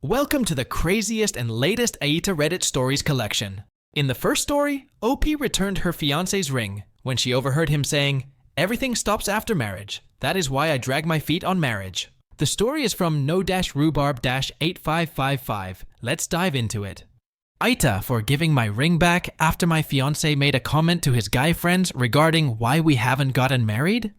Welcome to the craziest and latest AITA Reddit stories collection. In the first story, OP returned her fiance's ring when she overheard him saying, "Everything stops after marriage. That is why I drag my feet on marriage." The story is from no-rhubarb-8555. Let's dive into it. AITA for giving my ring back after my fiance made a comment to his guy friends regarding why we haven't gotten married?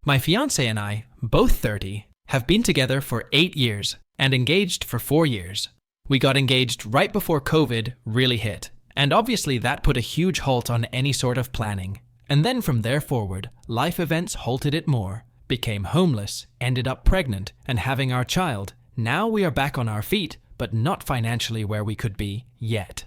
My fiance and I, both 30, have been together for 8 years and engaged for 4 years. We got engaged right before COVID really hit, and obviously that put a huge halt on any sort of planning. And then from there forward, life events halted it more, became homeless, ended up pregnant, and having our child. Now we are back on our feet, but not financially where we could be yet.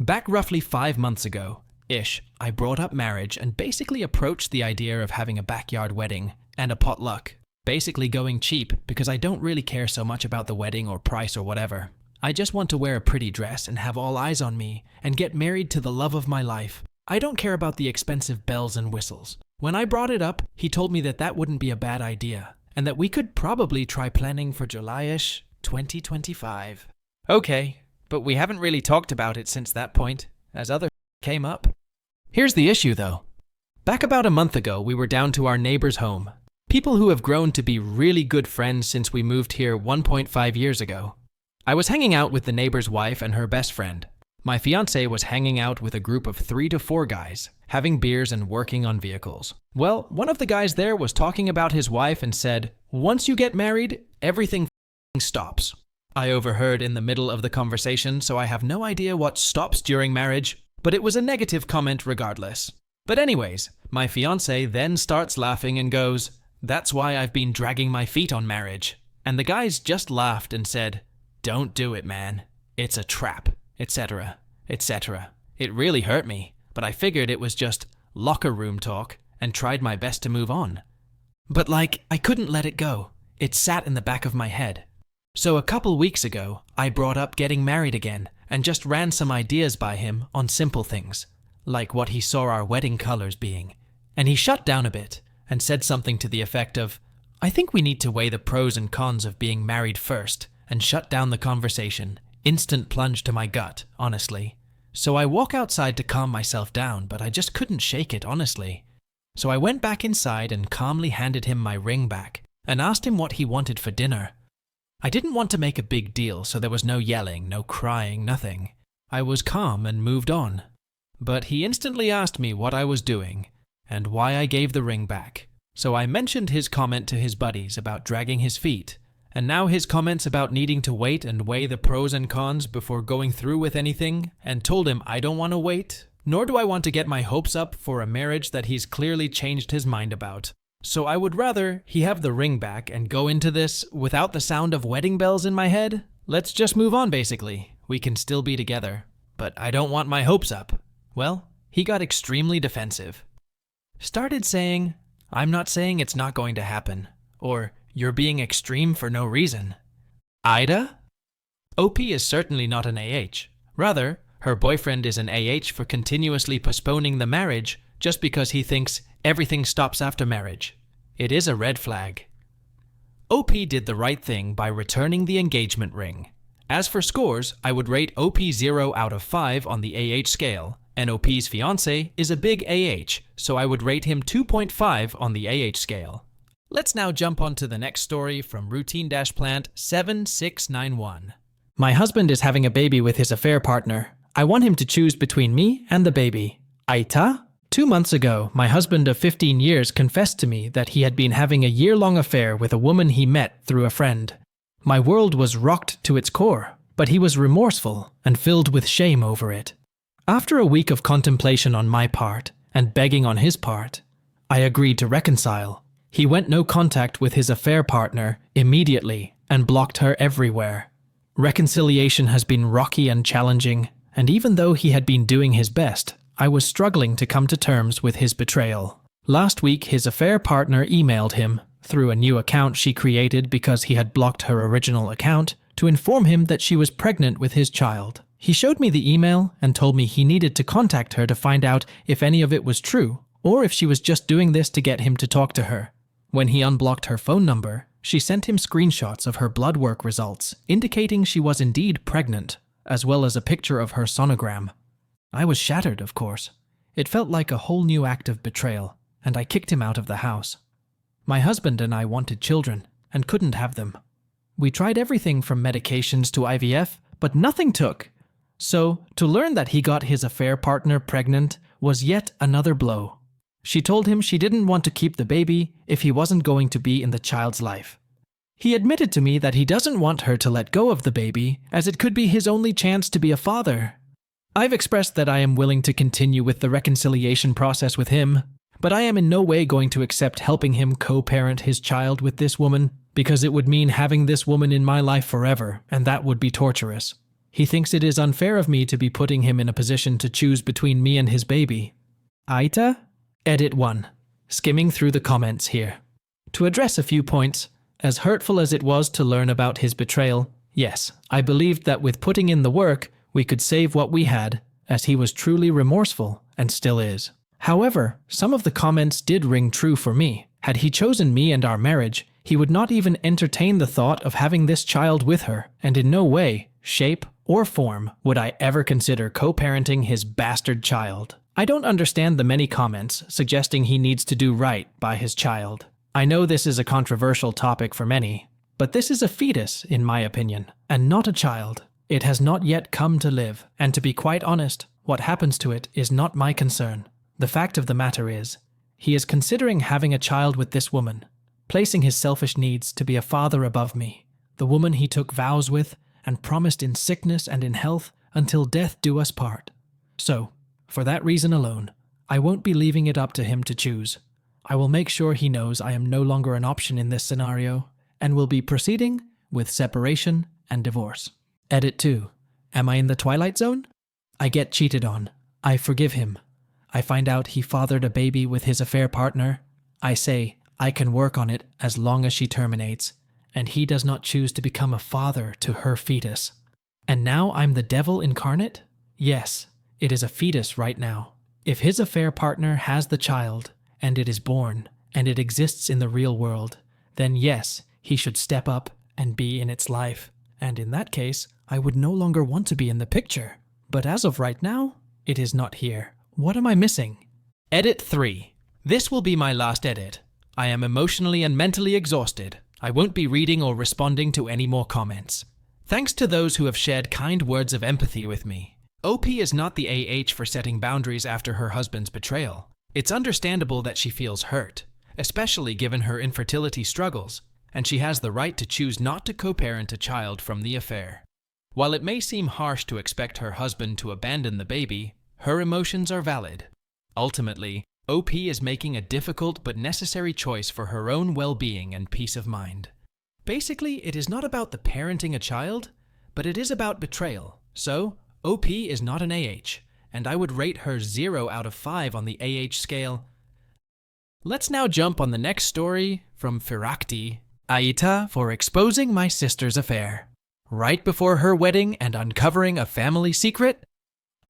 Back roughly 5 months ago-ish, I brought up marriage and basically approached the idea of having a backyard wedding and a potluck. Basically going cheap because I don't really care so much about the wedding or price or whatever. I just want to wear a pretty dress and have all eyes on me and get married to the love of my life. I don't care about the expensive bells and whistles. When I brought it up, he told me that that wouldn't be a bad idea and that we could probably try planning for July-ish 2025. Okay, but we haven't really talked about it since that point, as other came up. Here's the issue though. Back about a month ago, we were down to our neighbor's home. People who have grown to be really good friends since we moved here 1.5 years ago. I was hanging out with the neighbor's wife and her best friend. My fiance was hanging out with a group of 3 to 4 guys, having beers and working on vehicles. Well, one of the guys there was talking about his wife and said, "Once you get married, everything stops." I overheard in the middle of the conversation, so I have no idea what stops during marriage, but it was a negative comment regardless. But anyways, my fiance then starts laughing and goes, "That's why I've been dragging my feet on marriage." And the guys just laughed and said, "Don't do it, man. It's a trap," etc., etc. It really hurt me, but I figured it was just locker room talk and tried my best to move on. But I couldn't let it go. It sat in the back of my head. So a couple weeks ago, I brought up getting married again and just ran some ideas by him on simple things, like what he saw our wedding colors being. And he shut down a bit and said something to the effect of, "I think we need to weigh the pros and cons of being married first," and shut down the conversation. Instant plunge to my gut, honestly. So I walk outside to calm myself down, but I just couldn't shake it, honestly. So I went back inside and calmly handed him my ring back and asked him what he wanted for dinner. I didn't want to make a big deal, so there was no yelling, no crying, nothing. I was calm and moved on. But he instantly asked me what I was doing and why I gave the ring back. So I mentioned his comment to his buddies about dragging his feet, and now his comments about needing to wait and weigh the pros and cons before going through with anything, and told him I don't want to wait, nor do I want to get my hopes up for a marriage that he's clearly changed his mind about. So I would rather he have the ring back and go into this without the sound of wedding bells in my head. Let's just move on basically. We can still be together, but I don't want my hopes up. Well, he got extremely defensive. Started saying, "I'm not saying it's not going to happen," or "You're being extreme for no reason." AITA? OP is certainly not an AH. Rather, her boyfriend is an AH for continuously postponing the marriage just because he thinks everything stops after marriage. It is a red flag. OP did the right thing by returning the engagement ring. As for scores, I would rate OP 0 out of 5 on the AH scale, and OP's fiancé is a big AH, so I would rate him 2.5 on the AH scale. Let's now jump on to the next story from routine-plant 7691. My husband is having a baby with his affair partner. I want him to choose between me and the baby. AITA? 2 months ago, my husband of 15 years confessed to me that he had been having a year-long affair with a woman he met through a friend. My world was rocked to its core, but he was remorseful and filled with shame over it. After a week of contemplation on my part and begging on his part, I agreed to reconcile. He went no contact with his affair partner immediately and blocked her everywhere. Reconciliation has been rocky and challenging, and even though he had been doing his best, I was struggling to come to terms with his betrayal. Last week, his affair partner emailed him, through a new account she created because he had blocked her original account, to inform him that she was pregnant with his child. He showed me the email and told me he needed to contact her to find out if any of it was true, or if she was just doing this to get him to talk to her. When he unblocked her phone number, She sent him screenshots of her blood work results, indicating she was indeed pregnant, as well as a picture of her sonogram. I was shattered, of course. It felt like a whole new act of betrayal, and I kicked him out of the house. My husband and I wanted children, and couldn't have them. We tried everything from medications to IVF, but nothing took. So, to learn that he got his affair partner pregnant was yet another blow. She told him she didn't want to keep the baby if he wasn't going to be in the child's life. He admitted to me that he doesn't want her to let go of the baby, as it could be his only chance to be a father. I've expressed that I am willing to continue with the reconciliation process with him, but I am in no way going to accept helping him co-parent his child with this woman, because it would mean having this woman in my life forever, and that would be torturous. He thinks it is unfair of me to be putting him in a position to choose between me and his baby. AITA? Edit 1. Skimming through the comments here. To address a few points, as hurtful as it was to learn about his betrayal, yes, I believed that with putting in the work, we could save what we had, as he was truly remorseful, and still is. However, some of the comments did ring true for me. Had he chosen me and our marriage, he would not even entertain the thought of having this child with her, and in no way, shape, or form would I ever consider co-parenting his bastard child. I don't understand the many comments suggesting he needs to do right by his child. I know this is a controversial topic for many, but this is a fetus, in my opinion, and not a child. It has not yet come to live, and to be quite honest, what happens to it is not my concern. The fact of the matter is, he is considering having a child with this woman, placing his selfish needs to be a father above me, the woman he took vows with and promised in sickness and in health until death do us part. So, for that reason alone, I won't be leaving it up to him to choose. I will make sure he knows I am no longer an option in this scenario, and will be proceeding with separation and divorce. Edit 2. Am I in the Twilight Zone? I get cheated on. I forgive him. I find out he fathered a baby with his affair partner. I say, I can work on it as long as she terminates, and he does not choose to become a father to her fetus. And now I'm the devil incarnate? Yes, it is a fetus right now. If his affair partner has the child, and it is born, and it exists in the real world, then yes, he should step up and be in its life. And in that case, I would no longer want to be in the picture. But as of right now, it is not here. What am I missing? Edit 3. This will be my last edit. I am emotionally and mentally exhausted. I won't be reading or responding to any more comments. Thanks to those who have shared kind words of empathy with me. OP is not the AH for setting boundaries after her husband's betrayal. It's understandable that she feels hurt, especially given her infertility struggles, and she has the right to choose not to co-parent a child from the affair. While it may seem harsh to expect her husband to abandon the baby, her emotions are valid. Ultimately, OP is making a difficult but necessary choice for her own well-being and peace of mind. Basically, it is not about the parenting a child, but it is about betrayal. So, OP is not an AH, and I would rate her 0 out of 5 on the AH scale. Let's now jump on the next story from Firakti. AITA for exposing my sister's affair. Right before her wedding and uncovering a family secret?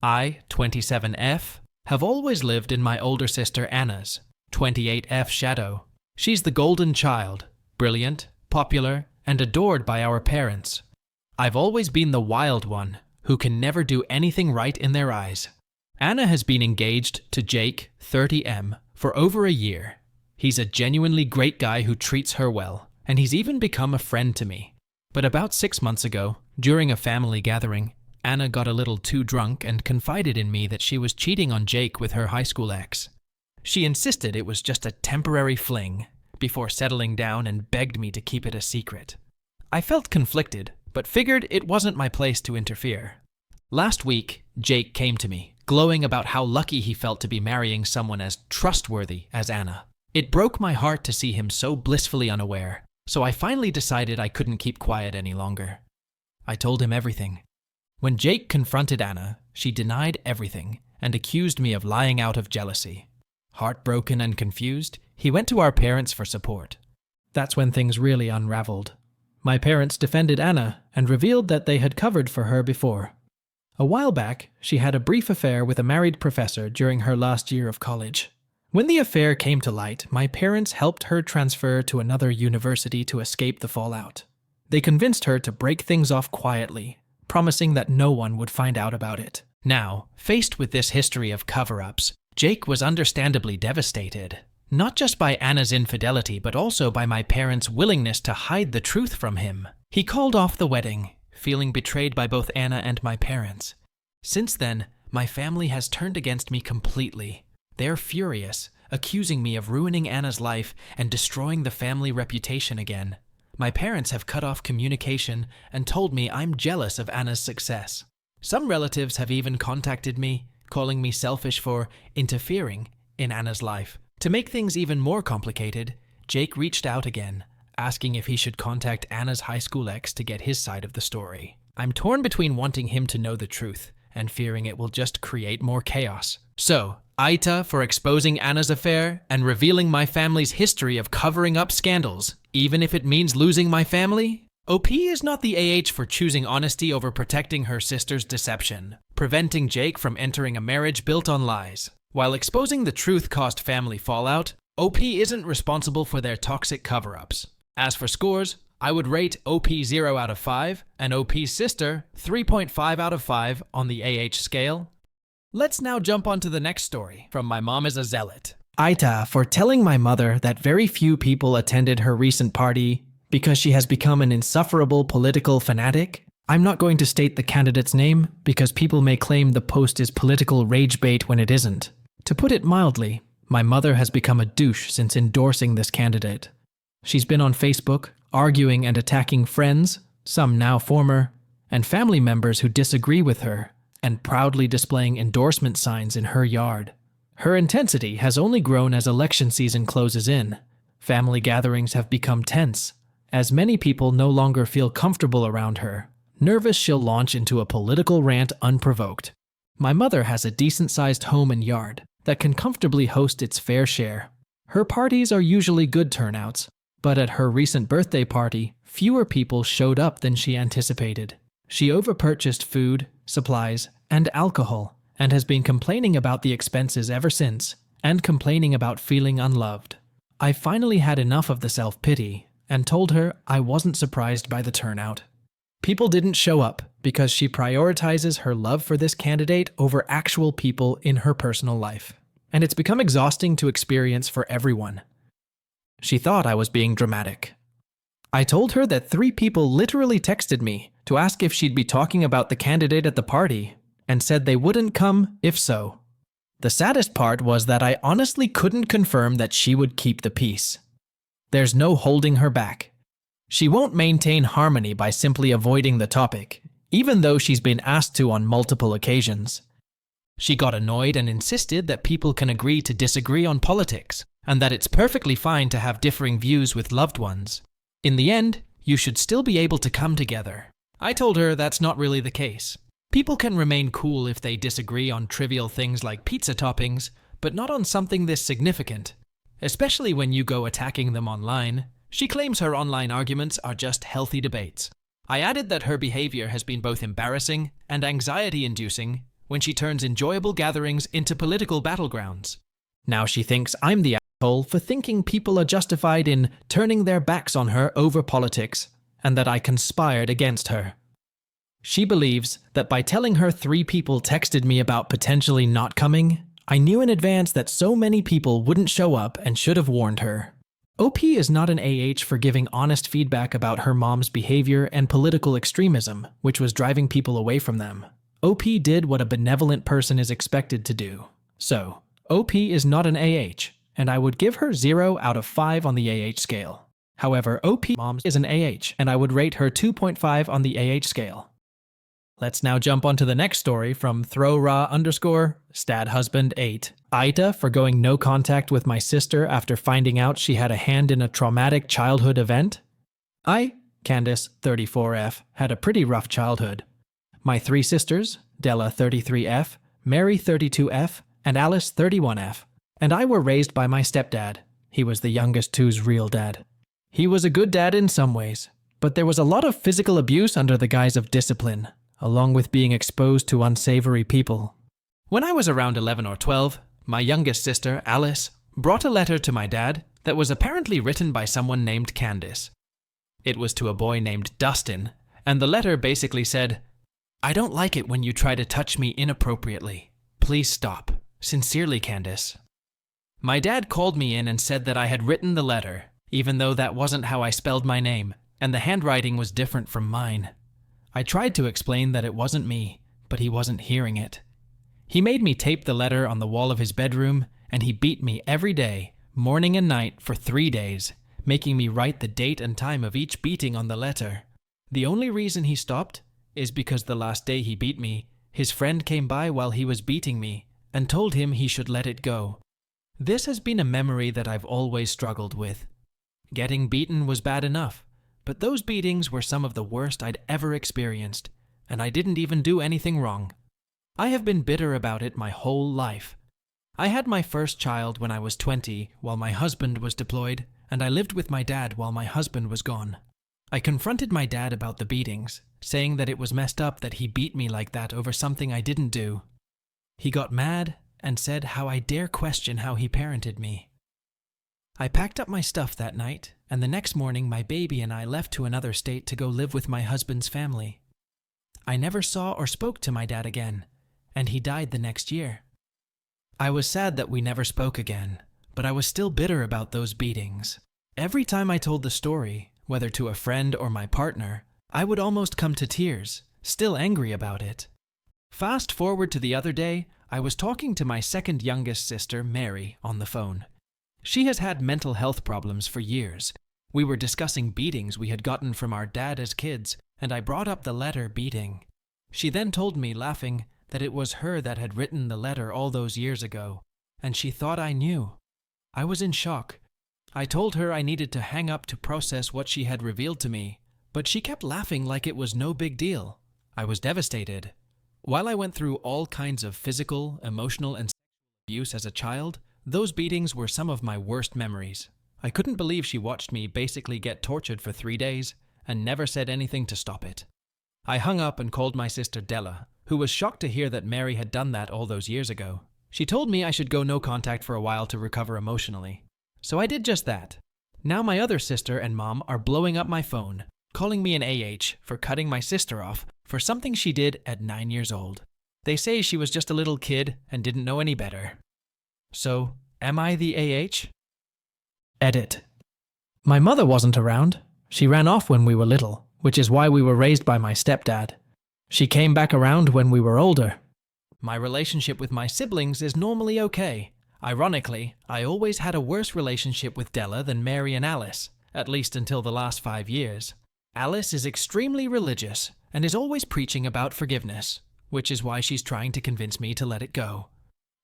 I, 27F, have always lived in my older sister Anna's, 28F shadow. She's the golden child, brilliant, popular, and adored by our parents. I've always been the wild one, who can never do anything right in their eyes. Anna has been engaged to Jake, 30M, for over a year. He's a genuinely great guy who treats her well, and he's even become a friend to me. But about 6 months ago, during a family gathering, Anna got a little too drunk and confided in me that she was cheating on Jake with her high school ex. She insisted it was just a temporary fling, before settling down and begged me to keep it a secret. I felt conflicted, but figured it wasn't my place to interfere. Last week, Jake came to me, glowing about how lucky he felt to be marrying someone as trustworthy as Anna. It broke my heart to see him so blissfully unaware, so I finally decided I couldn't keep quiet any longer. I told him everything. When Jake confronted Anna, she denied everything and accused me of lying out of jealousy. Heartbroken and confused, he went to our parents for support. That's when things really unraveled. My parents defended Anna and revealed that they had covered for her before. A while back, she had a brief affair with a married professor during her last year of college. When the affair came to light, my parents helped her transfer to another university to escape the fallout. They convinced her to break things off quietly, promising that no one would find out about it. Now, faced with this history of cover-ups, Jake was understandably devastated. Not just by Anna's infidelity, but also by my parents' willingness to hide the truth from him. He called off the wedding, feeling betrayed by both Anna and my parents. Since then, my family has turned against me completely. They're furious, accusing me of ruining Anna's life and destroying the family reputation again. My parents have cut off communication and told me I'm jealous of Anna's success. Some relatives have even contacted me, calling me selfish for interfering in Anna's life. To make things even more complicated, Jake reached out again, asking if he should contact Anna's high school ex to get his side of the story. I'm torn between wanting him to know the truth and fearing it will just create more chaos. So, AITA for exposing Anna's affair and revealing my family's history of covering up scandals, even if it means losing my family? OP is not the AH for choosing honesty over protecting her sister's deception, preventing Jake from entering a marriage built on lies. While exposing the truth caused family fallout, OP isn't responsible for their toxic cover-ups. As for scores, I would rate OP 0 out of 5 and OP's sister 3.5 out of 5 on the AH scale. Let's now jump on to the next story from My Mom is a Zealot. AITA for telling my mother that very few people attended her recent party because she has become an insufferable political fanatic. I'm not going to state the candidate's name because people may claim the post is political rage bait when it isn't. To put it mildly, my mother has become a douche since endorsing this candidate. She's been on Facebook, arguing and attacking friends, some now former, and family members who disagree with her, and proudly displaying endorsement signs in her yard. Her intensity has only grown as election season closes in. Family gatherings have become tense, as many people no longer feel comfortable around her. Nervous, she'll launch into a political rant unprovoked. My mother has a decent-sized home and yard that can comfortably host its fair share. Her parties are usually good turnouts, but at her recent birthday party, fewer people showed up than she anticipated. She overpurchased food, supplies, and alcohol, and has been complaining about the expenses ever since, and complaining about feeling unloved. I finally had enough of the self-pity, and told her I wasn't surprised by the turnout. People didn't show up because she prioritizes her love for this candidate over actual people in her personal life, and it's become exhausting to experience for everyone. She thought I was being dramatic. I told her that 3 people literally texted me to ask if she'd be talking about the candidate at the party, and said they wouldn't come if so. The saddest part was that I honestly couldn't confirm that she would keep the peace. There's no holding her back. She won't maintain harmony by simply avoiding the topic, even though she's been asked to on multiple occasions. She got annoyed and insisted that people can agree to disagree on politics, and that it's perfectly fine to have differing views with loved ones. In the end, you should still be able to come together. I told her that's not really the case. People can remain cool if they disagree on trivial things like pizza toppings, but not on something this significant, especially when you go attacking them online. She claims her online arguments are just healthy debates. I added that her behavior has been both embarrassing and anxiety-inducing when she turns enjoyable gatherings into political battlegrounds. Now she thinks I'm the asshole for thinking people are justified in turning their backs on her over politics, and that I conspired against her. She believes that by telling her 3 people texted me about potentially not coming, I knew in advance that so many people wouldn't show up and should have warned her. OP is not an AH for giving honest feedback about her mom's behavior and political extremism, which was driving people away from them. OP did what a benevolent person is expected to do. So, OP is not an AH, and I would give her 0 out of 5 on the AH scale. However, OP mom is an AH, and I would rate her 2.5 on the AH scale. Let's now jump onto the next story from throwraw_stadhusband8. AITA for going no contact with my sister after finding out she had a hand in a traumatic childhood event. I, Candace, 34F, had a pretty rough childhood. My 3 sisters, Della, 33F, Mary, 32F, and Alice, 31F, and I were raised by my stepdad. He was the youngest two's real dad. He was a good dad in some ways, but there was a lot of physical abuse under the guise of discipline, along with being exposed to unsavory people. When I was around 11 or 12, my youngest sister, Alice, brought a letter to my dad that was apparently written by someone named Candace. It was to a boy named Dustin, and the letter basically said, "I don't like it when you try to touch me inappropriately. Please stop. Sincerely, Candace." My dad called me in and said that I had written the letter, even though that wasn't how I spelled my name, and the handwriting was different from mine. I tried to explain that it wasn't me, but he wasn't hearing it. He made me tape the letter on the wall of his bedroom, and he beat me every day, morning and night, for 3 days, making me write the date and time of each beating on the letter. The only reason he stopped is because the last day he beat me, his friend came by while he was beating me and told him he should let it go. This has been a memory that I've always struggled with. Getting beaten was bad enough, but those beatings were some of the worst I'd ever experienced, and I didn't even do anything wrong. I have been bitter about it my whole life. I had my first child when I was 20 while my husband was deployed, and I lived with my dad while my husband was gone. I confronted my dad about the beatings, saying that it was messed up that he beat me like that over something I didn't do. He got mad and said how I dare question how he parented me. I packed up my stuff that night, and the next morning my baby and I left to another state to go live with my husband's family. I never saw or spoke to my dad again, and he died the next year. I was sad that we never spoke again, but I was still bitter about those beatings. Every time I told the story, whether to a friend or my partner, I would almost come to tears, still angry about it. Fast forward to the other day, I was talking to my second youngest sister, Mary, on the phone. She has had mental health problems for years. We were discussing beatings we had gotten from our dad as kids, and I brought up the letter beating. She then told me, laughing, that it was her that had written the letter all those years ago, and she thought I knew. I was in shock. I told her I needed to hang up to process what she had revealed to me, but she kept laughing like it was no big deal. I was devastated. While I went through all kinds of physical, emotional, and sexual abuse as a child, those beatings were some of my worst memories. I couldn't believe she watched me basically get tortured for 3 days and never said anything to stop it. I hung up and called my sister Della, who was shocked to hear that Mary had done that all those years ago. She told me I should go no contact for a while to recover emotionally. So I did just that. Now my other sister and mom are blowing up my phone, calling me an AH for cutting my sister off for something she did at 9 years old. They say she was just a little kid and didn't know any better. So, am I the AH? Edit. My mother wasn't around. She ran off when we were little, which is why we were raised by my stepdad. She came back around when we were older. My relationship with my siblings is normally okay. Ironically, I always had a worse relationship with Della than Mary and Alice, at least until the last 5 years. Alice is extremely religious and is always preaching about forgiveness, which is why she's trying to convince me to let it go.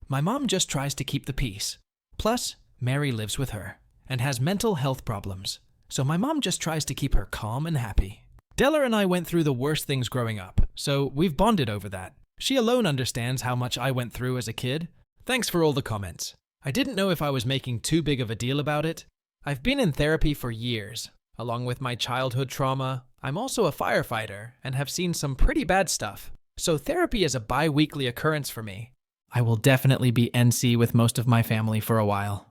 My mom just tries to keep the peace. Plus, Mary lives with her and has mental health problems, so my mom just tries to keep her calm and happy. Della and I went through the worst things growing up, so we've bonded over that. She alone understands how much I went through as a kid. Thanks for all the comments. I didn't know if I was making too big of a deal about it. I've been in therapy for years. Along with my childhood trauma, I'm also a firefighter and have seen some pretty bad stuff. So therapy is a bi-weekly occurrence for me. I will definitely be NC with most of my family for a while.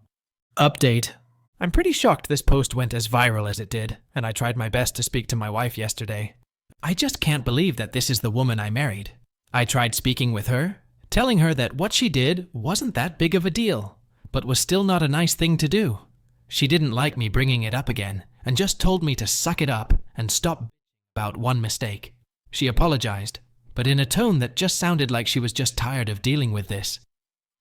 Update. I'm pretty shocked this post went as viral as it did, and I tried my best to speak to my wife yesterday. I just can't believe that this is the woman I married. I tried speaking with her, telling her that what she did wasn't that big of a deal, but was still not a nice thing to do. She didn't like me bringing it up again, and just told me to suck it up and stop about one mistake. She apologized, but in a tone that just sounded like she was just tired of dealing with this.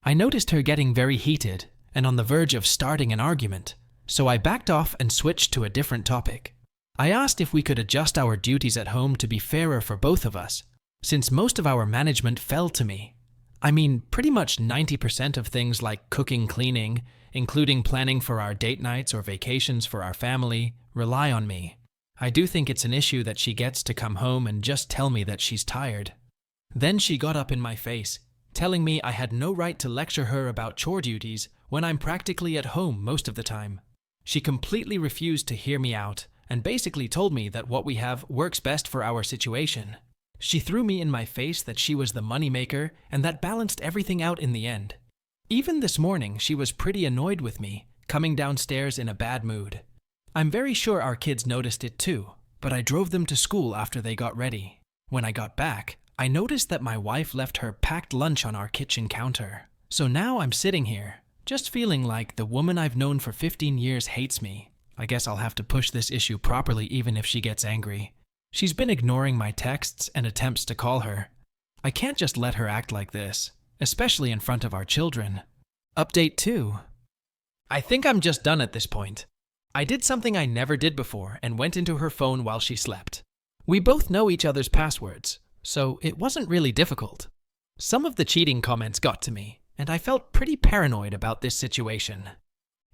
I noticed her getting very heated and on the verge of starting an argument, so I backed off and switched to a different topic. I asked if we could adjust our duties at home to be fairer for both of us, since most of our management fell to me. I mean, pretty much 90% of things like cooking, cleaning, including planning for our date nights or vacations for our family, rely on me. I do think it's an issue that she gets to come home and just tell me that she's tired. Then she got up in my face, telling me I had no right to lecture her about chore duties when I'm practically at home most of the time. She completely refused to hear me out and basically told me that what we have works best for our situation. She threw me in my face that she was the moneymaker and that balanced everything out in the end. Even this morning, she was pretty annoyed with me, coming downstairs in a bad mood. I'm very sure our kids noticed it too, but I drove them to school after they got ready. When I got back, I noticed that my wife left her packed lunch on our kitchen counter. So now I'm sitting here, just feeling like the woman I've known for 15 years hates me. I guess I'll have to push this issue properly even if she gets angry. She's been ignoring my texts and attempts to call her. I can't just let her act like this, especially in front of our children. Update 2. I think I'm just done at this point. I did something I never did before and went into her phone while she slept. We both know each other's passwords, so it wasn't really difficult. Some of the cheating comments got to me, and I felt pretty paranoid about this situation.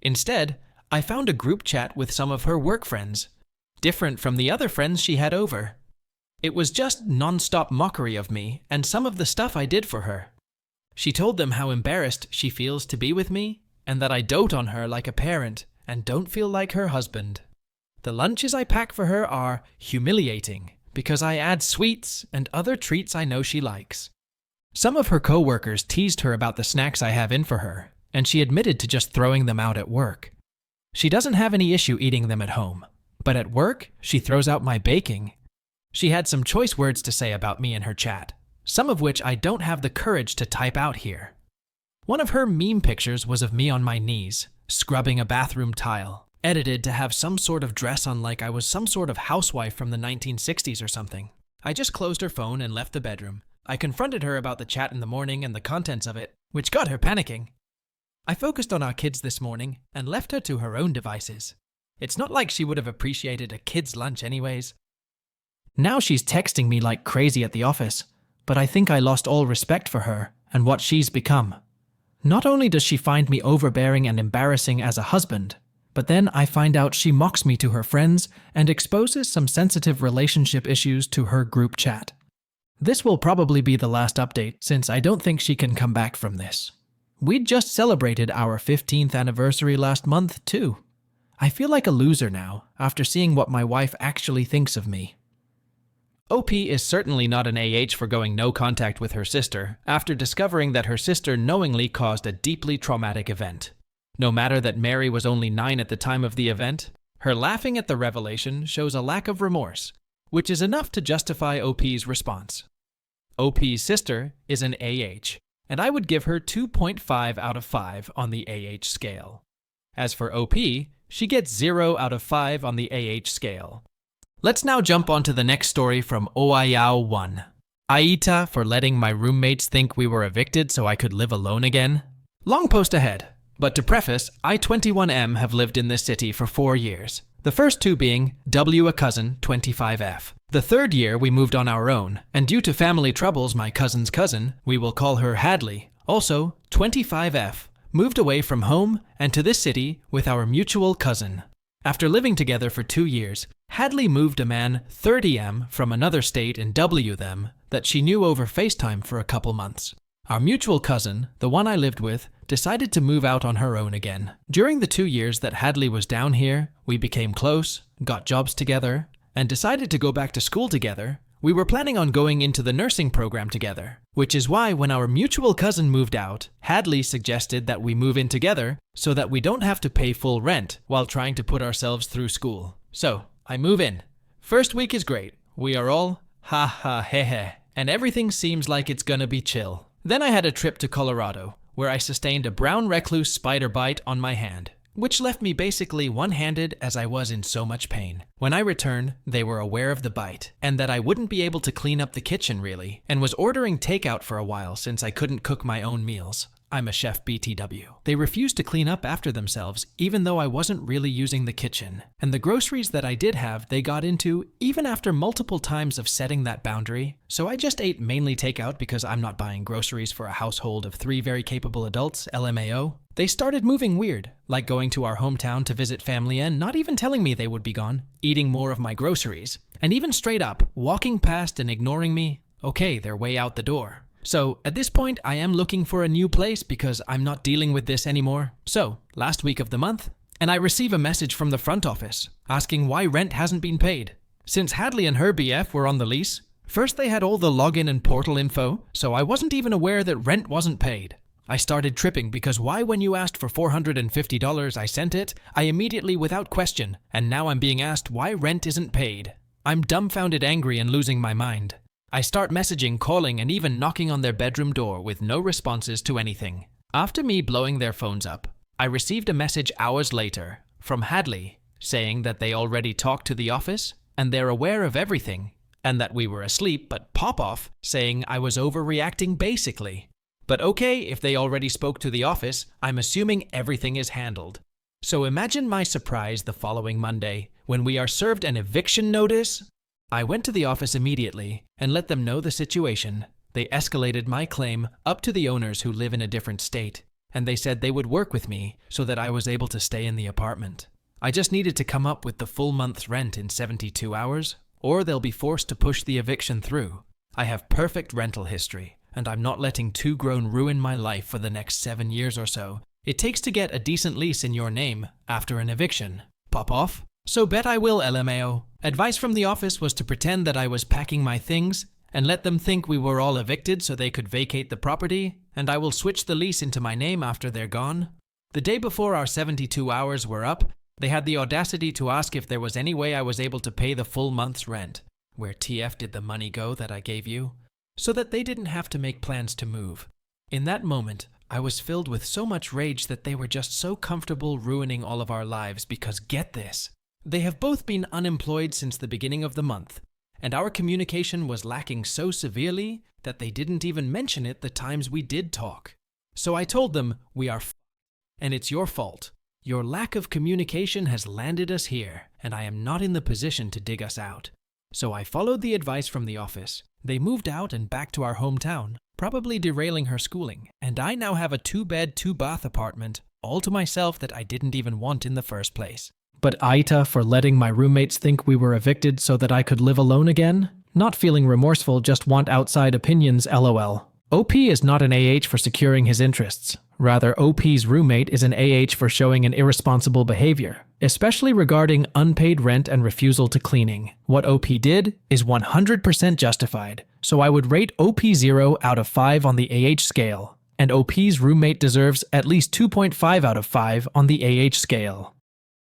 Instead, I found a group chat with some of her work friends, different from the other friends she had over. It was just non-stop mockery of me and some of the stuff I did for her. She told them how embarrassed she feels to be with me, and that I dote on her like a parent and don't feel like her husband. The lunches I pack for her are humiliating because I add sweets and other treats I know she likes. Some of her co-workers teased her about the snacks I have in for her, and she admitted to just throwing them out at work. She doesn't have any issue eating them at home, but at work, she throws out my baking. She had some choice words to say about me in her chat, some of which I don't have the courage to type out here. One of her meme pictures was of me on my knees, scrubbing a bathroom tile, edited to have some sort of dress on like I was some sort of housewife from the 1960s or something. I just closed her phone and left the bedroom. I confronted her about the chat in the morning and the contents of it, which got her panicking. I focused on our kids this morning and left her to her own devices. It's not like she would have appreciated a kid's lunch anyways. Now she's texting me like crazy at the office, but I think I lost all respect for her and what she's become. Not only does she find me overbearing and embarrassing as a husband, but then I find out she mocks me to her friends and exposes some sensitive relationship issues to her group chat. This will probably be the last update since I don't think she can come back from this. We'd just celebrated our 15th anniversary last month too. I feel like a loser now after seeing what my wife actually thinks of me. OP is certainly not an AH for going no contact with her sister after discovering that her sister knowingly caused a deeply traumatic event. No matter that Mary was only 9 at the time of the event, her laughing at the revelation shows a lack of remorse, which is enough to justify OP's response. OP's sister is an AH, and I would give her 2.5 out of 5 on the AH scale. As for OP, she gets 0 out of 5 on the AH scale. Let's now jump onto the next story from Oayao 1. AITA for letting my roommates think we were evicted so I could live alone again. Long post ahead, but to preface, I 21M have lived in this city for 4 years. The first 2 being W a cousin 25F. The third year we moved on our own, and due to family troubles my cousin's cousin, we will call her Hadley, also 25F, moved away from home and to this city with our mutual cousin. After living together for 2 years, Hadley moved a man 30M from another state in W them that she knew over FaceTime for a couple months. Our mutual cousin, the one I lived with, decided to move out on her own again. During the 2 years that Hadley was down here, we became close, got jobs together, and decided to go back to school together. We were planning on going into the nursing program together, which is why when our mutual cousin moved out, Hadley suggested that we move in together so that we don't have to pay full rent while trying to put ourselves through school. So, I move in. First week is great. We are all ha ha he he, and everything seems like it's gonna be chill. Then I had a trip to Colorado, where I sustained a brown recluse spider bite on my hand, which left me basically one-handed as I was in so much pain. When I returned, they were aware of the bite, and that I wouldn't be able to clean up the kitchen really, and was ordering takeout for a while since I couldn't cook my own meals. I'm a chef BTW. They refused to clean up after themselves, even though I wasn't really using the kitchen. And the groceries that I did have, they got into, even after multiple times of setting that boundary. So I just ate mainly takeout because I'm not buying groceries for a household of 3 very capable adults, LMAO. They started moving weird, like going to our hometown to visit family and not even telling me they would be gone, eating more of my groceries, and even straight up, walking past and ignoring me. Okay, they're way out the door. So, at this point, I am looking for a new place because I'm not dealing with this anymore. So, last week of the month, and I receive a message from the front office asking why rent hasn't been paid. Since Hadley and her BF were on the lease, first they had all the login and portal info, so I wasn't even aware that rent wasn't paid. I started tripping because why when you asked for $450 I sent it, I immediately without question, and now I'm being asked why rent isn't paid. I'm dumbfounded, angry, and losing my mind. I start messaging, calling, and even knocking on their bedroom door with no responses to anything. After me blowing their phones up, I received a message hours later from Hadley saying that they already talked to the office and they're aware of everything and that we were asleep, but pop off saying I was overreacting basically. But okay, if they already spoke to the office, I'm assuming everything is handled. So imagine my surprise the following Monday when we are served an eviction notice. I went to the office immediately and let them know the situation. They escalated my claim up to the owners who live in a different state, and they said they would work with me so that I was able to stay in the apartment. I just needed to come up with the full month's rent in 72 hours, or they'll be forced to push the eviction through. I have perfect rental history, and I'm not letting two grown ruin my life for the next 7 years or so. It takes to get a decent lease in your name after an eviction. Pop off? So bet I will, LMAO. Advice from the office was to pretend that I was packing my things and let them think we were all evicted so they could vacate the property, and I will switch the lease into my name after they're gone. The day before our 72 hours were up, they had the audacity to ask if there was any way I was able to pay the full month's rent. Where TF did the money go that I gave you? So that they didn't have to make plans to move. In that moment, I was filled with so much rage that they were just so comfortable ruining all of our lives because get this. They have both been unemployed since the beginning of the month, and our communication was lacking so severely that they didn't even mention it the times we did talk. So I told them, we are and it's your fault. Your lack of communication has landed us here, and I am not in the position to dig us out. So I followed the advice from the office. They moved out and back to our hometown, probably derailing her schooling, and I now have a 2-bed, 2-bath apartment all to myself that I didn't even want in the first place. But AITA for letting my roommates think we were evicted so that I could live alone again? Not feeling remorseful, just want outside opinions, LOL. OP is not an AH for securing his interests. Rather, OP's roommate is an AH for showing an irresponsible behavior, especially regarding unpaid rent and refusal to cleaning. What OP did is 100% justified, so I would rate OP 0 out of 5 on the AH scale, and OP's roommate deserves at least 2.5 out of 5 on the AH scale.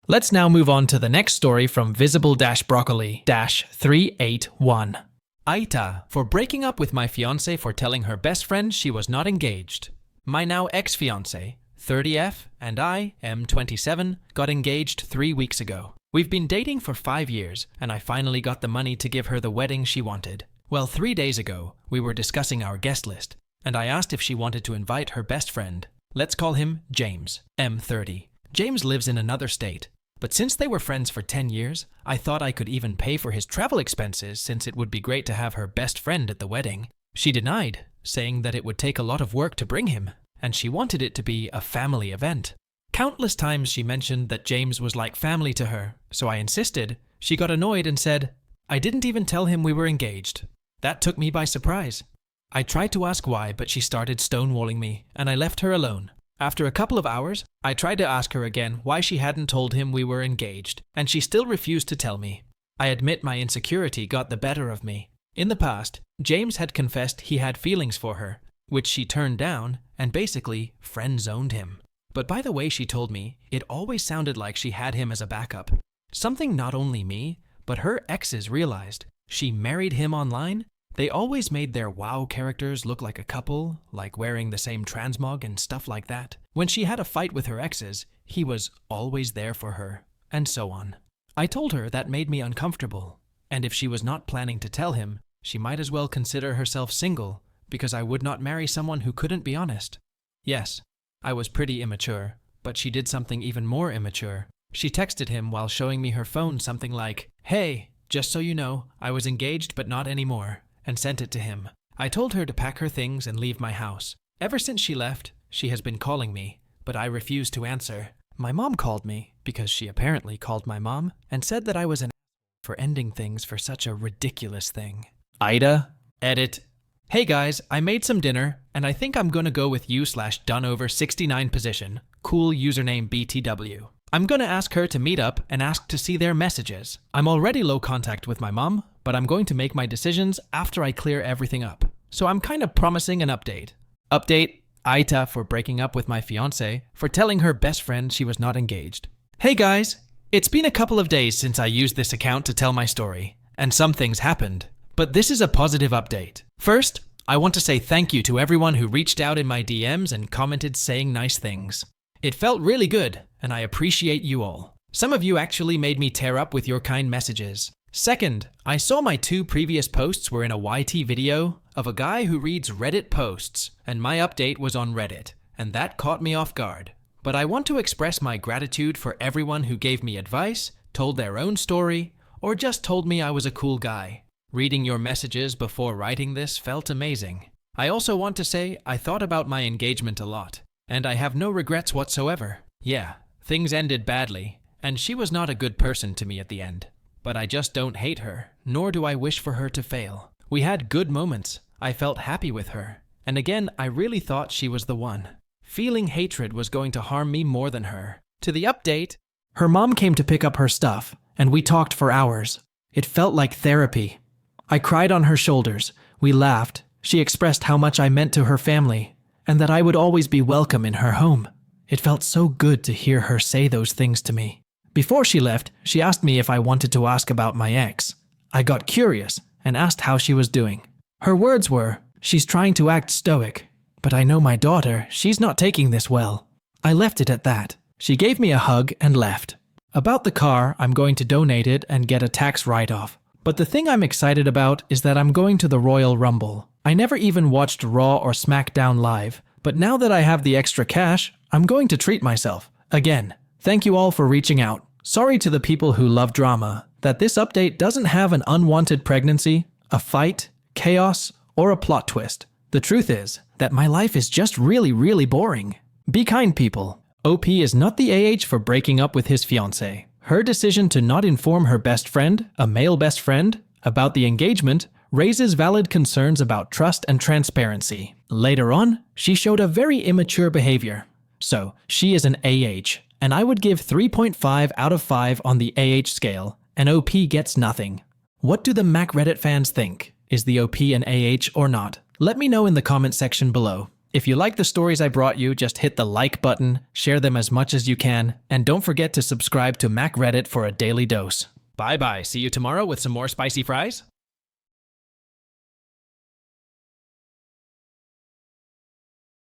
Let's now move on to the next story from Visible-Broccoli-381. AITA for breaking up with my fiancé for telling her best friend she was not engaged. My now ex-fiancé, 30F, and I, M27, got engaged 3 weeks ago. We've been dating for 5 years, and I finally got the money to give her the wedding she wanted. Well, 3 days ago, we were discussing our guest list, and I asked if she wanted to invite her best friend. Let's call him James, M30. James lives in another state, but since they were friends for 10 years, I thought I could even pay for his travel expenses since it would be great to have her best friend at the wedding. She denied, saying that it would take a lot of work to bring him, and she wanted it to be a family event. Countless times she mentioned that James was like family to her, so I insisted. She got annoyed and said, I didn't even tell him we were engaged. That took me by surprise. I tried to ask why, but she started stonewalling me, and I left her alone. After a couple of hours, I tried to ask her again why she hadn't told him we were engaged, and she still refused to tell me. I admit my insecurity got the better of me. In the past, James had confessed he had feelings for her, which she turned down and basically friend-zoned him. But by the way she told me, it always sounded like she had him as a backup. Something not only me, but her exes realized. She married him online. They always made their WoW characters look like a couple, like wearing the same transmog and stuff like that. When she had a fight with her exes, he was always there for her, and so on. I told her that made me uncomfortable, and if she was not planning to tell him, she might as well consider herself single, because I would not marry someone who couldn't be honest. Yes, I was pretty immature, but she did something even more immature. She texted him while showing me her phone something like, "Hey, just so you know, I was engaged but not anymore," and sent it to him. I told her to pack her things and leave my house. Ever since she left, she has been calling me, but I refused to answer. My mom called me, because she apparently called my mom, and said that I was an for ending things for such a ridiculous thing. AITA, edit. Hey guys, I made some dinner, and I think I'm gonna go with you/Dunover69 position. Cool username BTW. I'm gonna ask her to meet up and ask to see their messages. I'm already low contact with my mom, but I'm going to make my decisions after I clear everything up. So I'm kind of promising an update. Update, AITA for breaking up with my fiance for telling her best friend she was not engaged. Hey guys, it's been a couple of days since I used this account to tell my story, and some things happened, but this is a positive update. First, I want to say thank you to everyone who reached out in my DMs and commented saying nice things. It felt really good, and I appreciate you all. Some of you actually made me tear up with your kind messages. Second, I saw my 2 previous posts were in a YT video of a guy who reads Reddit posts, and my update was on Reddit, and that caught me off guard. But I want to express my gratitude for everyone who gave me advice, told their own story, or just told me I was a cool guy. Reading your messages before writing this felt amazing. I also want to say I thought about my engagement a lot, and I have no regrets whatsoever. Yeah, things ended badly, and she was not a good person to me at the end. But I just don't hate her, nor do I wish for her to fail. We had good moments. I felt happy with her. And again, I really thought she was the one. Feeling hatred was going to harm me more than her. To the update, her mom came to pick up her stuff, and we talked for hours. It felt like therapy. I cried on her shoulders. We laughed. She expressed how much I meant to her family, and that I would always be welcome in her home. It felt so good to hear her say those things to me. Before she left, she asked me if I wanted to ask about my ex. I got curious and asked how she was doing. Her words were, "She's trying to act stoic, but I know my daughter, she's not taking this well." I left it at that. She gave me a hug and left. About the car, I'm going to donate it and get a tax write-off. But the thing I'm excited about is that I'm going to the Royal Rumble. I never even watched Raw or SmackDown live, but now that I have the extra cash, I'm going to treat myself. Again, thank you all for reaching out. Sorry to the people who love drama, that this update doesn't have an unwanted pregnancy, a fight, chaos, or a plot twist. The truth is that my life is just really boring. Be kind, people. OP is not the AH for breaking up with his fiancé. Her decision to not inform her best friend, a male best friend, about the engagement raises valid concerns about trust and transparency. Later on, she showed a very immature behavior. So, she is an AH, and I would give 3.5 out of 5 on the AH scale, and OP gets nothing. What do the Mac Reddit fans think? Is the OP an AH or not? Let me know in the comment section below. If you like the stories I brought you, just hit the like button, share them as much as you can, and don't forget to subscribe to Mac Reddit for a daily dose. Bye bye, see you tomorrow with some more spicy fries.